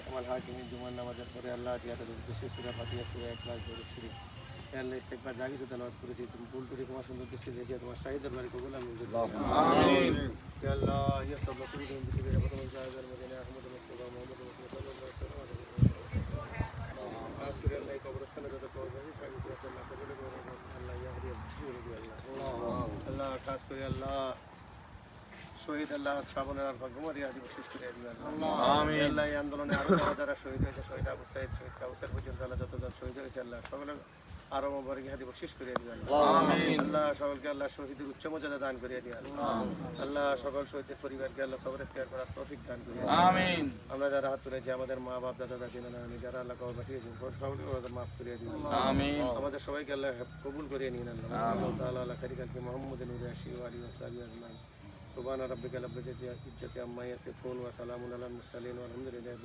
কামাল হাকিমের জুমার নামাজের পরে আল্লাহ জিয়াদের উদ্দেশ্যে সূরা ফাতিহা সূরা ইখলাস দরুদ শরীফ আল্লাহ ইস্তেগফার যা কিছু তেলাওয়াত করেছি তুমি ভুল ত্রুটি ক্ষমা সুন্দর দৃষ্টি দেখে তোমার শাহী দরবারে কবুল আর মঞ্জুর করো। আমিন। ইয়া আল্লাহ ইয়া সব কুল দিন দিকে প্রথম জায়গার মদিনা আহমদ মুস্তাফা মুহাম্মদ মুস্তাফা সাল্লাল্লাহু আলাইহি ওয়াসাল্লাম খাস করে আল্লাহ এই কবরস্থানে যত কবর আছে তাকে কি আল্লাহ কবুল করুন আল্লাহ ইয়া হরিয়া আল্লাহ আল্লাহ খাস করে আল্লাহ শহীদ আল্লাহ শ্রাবণের আর ভাগ্যমতি আদি বিশেষ করে আমিন। আল্লাহ এই আন্দোলনে আরো যারা শহীদ হয়েছে শহীদ আবু সাইদ শহীদ কাউসার পর্যন্ত আল্লাহ যতজন শহীদ হয়েছে আল্লাহ সকলে আরো মোবারক হাদি বকশিশ করিয়া দিবেন আমিন। আল্লাহ সকলকে আল্লাহ শহীদের উচ্চ মর্যাদা দান করিয়া দিবেন আল্লাহ সকল শহীদের পরিবারকে আল্লাহ সবর ইখতিয়ার করার তৌফিক দান করিয়া আমিন। আমরা যারা হাত তুলেছি আমাদের মা বাপ দাদা দাদি নানা নানি যারা আল্লাহ কবর পাঠিয়েছেন সকলকে আমাদের মাফ করিয়া দিবেন আমিন। আমাদের সবাইকে আল্লাহ কবুল করিয়ে নিন আল্লাহ তাআলা আল্লাহ খারিকালকে মুহাম্মদ নূর আশি ওয়া আলিহি ওয়া সাহবিহি আজমাইন সুবহান রাব্বিকা রাব্বিল ইজ্জাতি আম্মা ইয়াসিফুন ওয়া সালামুন আলাল মুরসালিন ওয়া আলহামদুলিল্লাহি